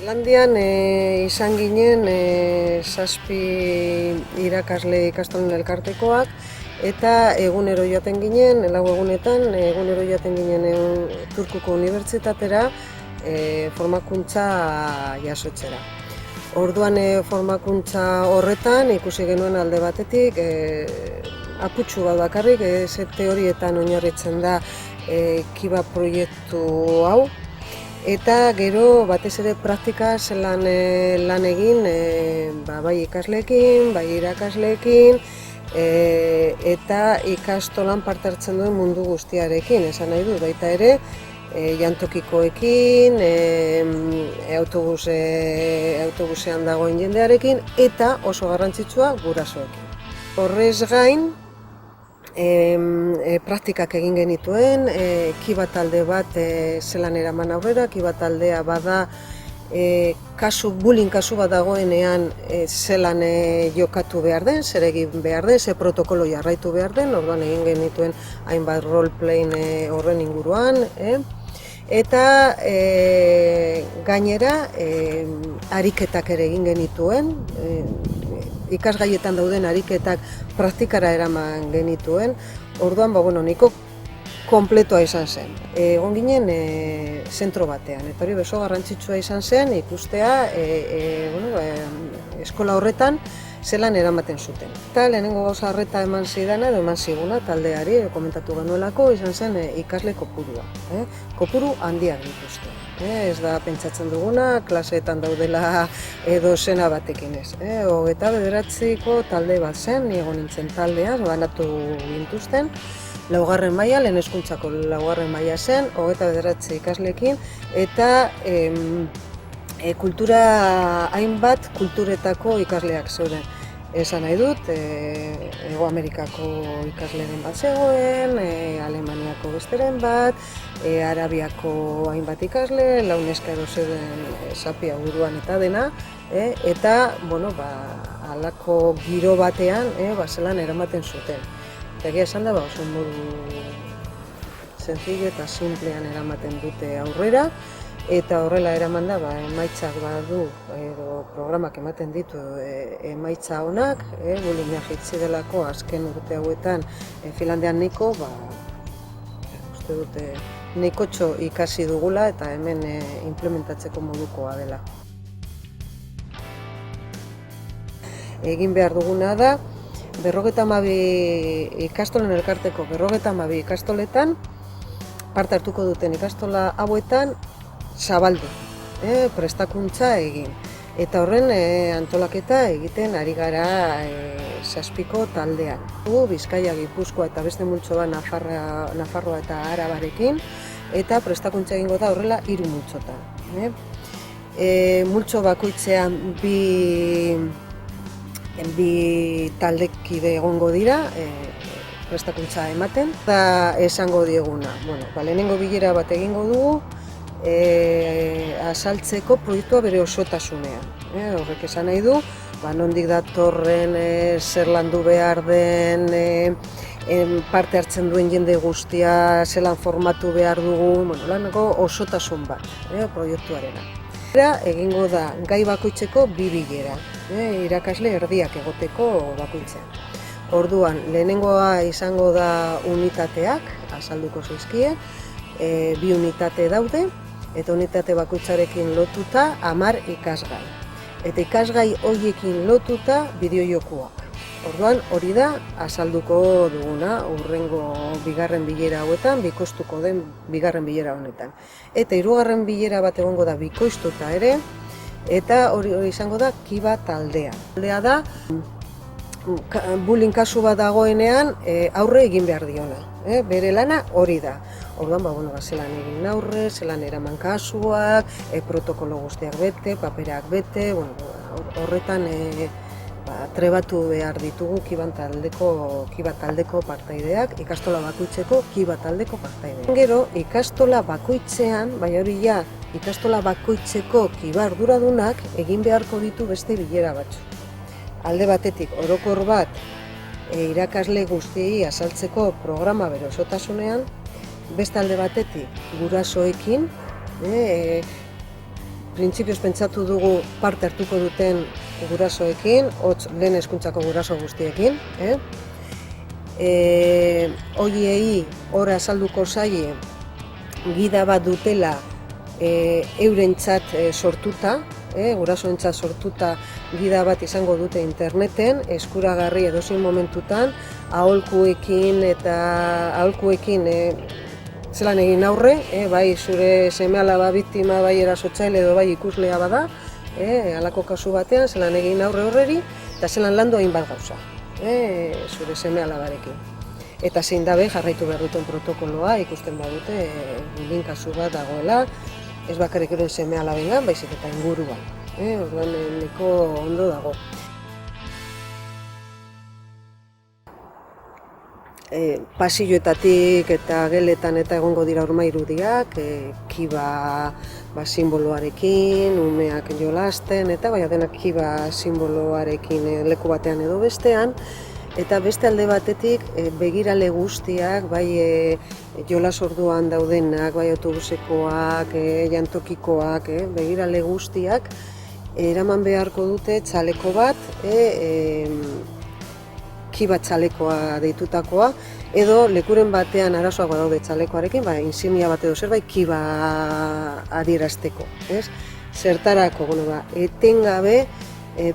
Zelandian izan ginen 7 irakasle ikastolen elkartekoak eta egunero joaten ginen, 4 egunetan, egunero joaten ginen Turkuko unibertsitatera formakuntza jasotzera. Orduan formakuntza horretan ikusi genuen alde batetik aputxu bat bakarrik, horietan oinarritzen da Kiba proiektu hau. Eta gero batez ere praktika zelan lan egin bai ikasleekin, bai irakasleekin eta ikastolan parte hartzen duen mundu guztiarekin, esan nahi dut, baita ere jantokikoekin, autobusean dagoen jendearekin eta oso garrantzitsua gurasoekin. Horrez gain, praktikak egin genituen, Kiba talde bat zelan eraman aurrera, Kiba taldea bada bullying kasu bat dagoenean zelan jokatu behar den, zer egin behar den, zer protokolo jarraitu behar den, orduan egin genituen hainbat roleplaying horren inguruan. Eta gainera ariketak ere egin genituen, ikasgaietan dauden ariketak praktikara eraman genituen, orduan nahiko konpletoa izan zen. Egon ginen zentro batean, eta hori beso garrantzitsua izan zen ikustea eskola horretan zelan eramaten zuten. Eta lehenengo gauza horreta eman zidana edo eman ziguna taldeari komentatu genuelako izan zen ikasle kopurua. Kopuru handiak dituzte. Ez da pentsatzen duguna, klaseetan daudela dozena batekin ez. 29ko talde bat zen, ni egon nintzen taldeaz, banatu gintuzten. 4. maila, lehen hezkuntzako 4. maila zen, 29 ikasleekin, eta hainbat kulturetako ikasleak zeuden. Esan nahi dut, Hego Amerikako ikasleren bat zegoen, Alemaniako besteren bat, Arabiako hainbat ikasle, launeska edo zeuden zapia buruan eta dena, eta halako giro batean zelan eramaten zuten. Eta egia esan da, oso modu sencillo eta simplean eramaten dute aurrera, eta horrela eraman da, emaitzak badu, edo programak ematen ditu emaitza honak, bullyinga jaitsi delako azken urte hauetan Finlandian nahiko, uste dute nahikotxo ikasi dugula eta hemen implementatzeko modukoa dela. Egin behar duguna da, 52 ikastolen elkarteko 52 ikastoletan, parte hartuko duten ikastola hauetan, zabaldu, prestakuntza egin. Eta horren antolaketa egiten ari gara 7ko taldean. Bizkaia, Gipuzkoa eta beste multzo bat Nafarroa eta Arabarekin, eta prestakuntza egingo da horrela 3 multzotan. Multzo bakoitzean bi taldekide egongo dira, prestakuntza ematen, eta esango dieguna. Lehenengo bilera bat egingo dugu, azaltzeko proiektua bere osotasunean. Horrek esan nahi du, nondik datorren, zer landu behar den, parte hartzen duen jende guztia, zelan formatu behar dugu, laneko osotasun bat proiektuarena. Egingo da gai bakoitzeko 2 bilera, irakasle erdiak egoteko bakoitzean. Orduan, lehenengoa izango da unitateak, azalduko zaizkie, 2 unitate daude, eta unitate bakoitzarekin lotuta 10 ikasgai. Eta ikasgai horiekin lotuta bideojokoak. Orduan, hori da azalduko duguna urrengo 2. bilera hauetan, bikoiztuko den 2. bilera honetan. Eta 3. bilera bat egongo da bikoiztuta ere, eta hori izango da Kiba taldea. Taldea da, bullying kasu bat dagoenean aurre egin behar diona. Bere lana hori da. Orduan, zelan egin aurre, zelan eraman kasuak, protokolo guztiak bete, paperak bete, horretan trebatu behar ditugu Kiba taldeko partaideak, ikastola bakoitzeko Kiba taldeko partaideak. Gero, ikastola bakoitzean, ikastola bakoitzeko Kiba arduradunak egin beharko ditu beste bilera batzu. Alde batetik, orokor bat irakasle guztiei azaltzeko programa bere osotasunean, beste alde batetik gurasoekin printzipioz pentsatu dugu parte hartuko duten gurasoekin, hotz lehen hezkuntzako guraso guztiekin. Horiei hor azalduko zaie gida bat dutela eurentzat sortuta, gurasoentzat sortuta gida bat izango dute interneten, eskuragarri edozein momentutan, aholkuekin zelan egin aurre, bai zure seme-alaba biktima, bai erasotzaile edo bai ikuslea bada, halako kasu batean zelan egin aurre horreri eta zelan landu hainbat gauza, zure seme-alabarekin. Eta zein dabe jarraitu behar duten protokoloa ikusten badute lin kasu bat dagoela, ez bakarrik euren seme-alabengan, baizik eta inguruan. Orduan nahiko ondo dago. Pasilloetatik eta geletan eta egongo dira horma irudiak, kiba simboloarekin, umeak jolasten, eta bai denak kiba simboloarekin leku batean edo bestean. Eta beste alde batetik begirale guztiak, bai jolas orduan daudenak, bai autobusekoak, jantokikoak, begirale guztiak eraman beharko dute txaleko bat, kiba txalekoa deitutakoa, edo lekuren batean arazoak badaude txalekoarekin, insignia bat edo zerbait kiba adierazteko. Zertarako, etengabe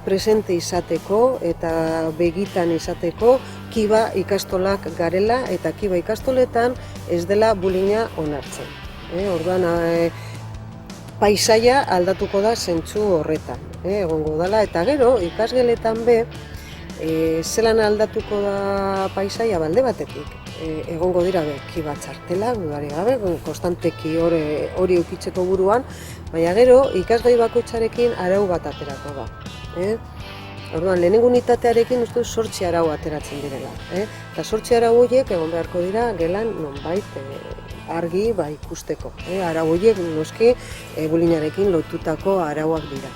presente izateko eta begitan izateko kiba ikastolak garela eta kiba ikastoletan ez dela bullyinga onartzen. Orduan paisaia aldatuko da zentzu horretan, egongo dela, eta gero ikasgeletan be zelan aldatuko da paisaia balde batetik. Egongo dira kiba txartela, dudarik gabe, konstanteki hori eukitzeko buruan, baina gero ikasgai bakoitzarekin arau bat aterako da. Orduan, lehenengo unitatearekin uste 8 arau ateratzen direla. Eta 8 arau horiek egon beharko dira gelan nonbait argi ikusteko. Arau horiek noski bullyingarekin lotutako arauak dira.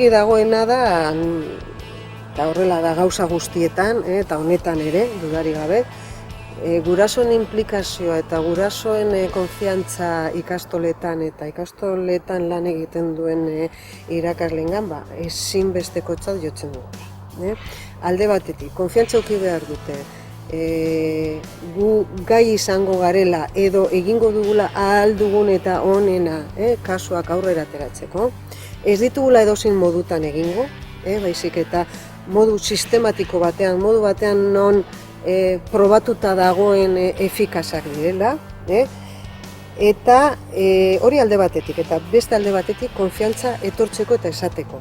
Dagoena da, eta horrela da gauza guztietan, eta honetan ere, dudarik gabe, gurasoen implikazioa eta gurasoen konfiantza ikastoletan eta ikastoletan lan egiten duen irakasleengan ezinbestekotzat jotzen dugu. Alde batetik, konfiantza eduki behar dute, gu gai izango garela edo egingo dugula ahal dugun eta onena kasuak aurrera ateratzeko. Ez ditugula edozein modutan egingo, baizik eta modu sistematiko batean, modu batean non probatuta dagoen efikazak direla, eta hori alde batetik, eta beste alde batetik konfiantza etortzeko eta esateko.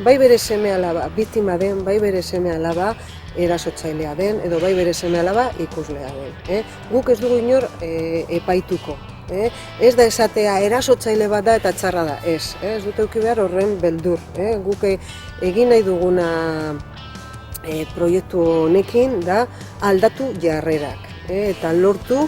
Bai bere seme-alaba biktima den, bai bere seme-alaba erasotzailea den, edo bai bere seme-alaba ikuslea den. Guk ez dugu inor epaituko. Ez da esatea erasotzaile bat da eta txarra da, ez dute eduki behar horren beldur. Guk egin nahi duguna proiektu honekin da aldatu jarrerak, eta lortu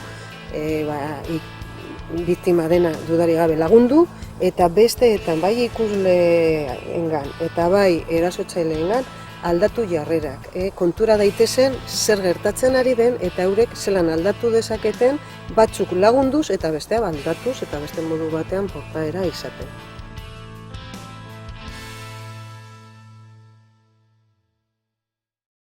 biktima dena dudarik gabe lagundu, eta besteetan bai ikusleengan eta bai erasotzaileengan aldatu jarrerak. Kontura daitezen zer gertatzen ari den eta eurek zelan aldatu dezaketen batzuk lagunduz eta bestea aldatuz eta beste modu batean portaera izaten.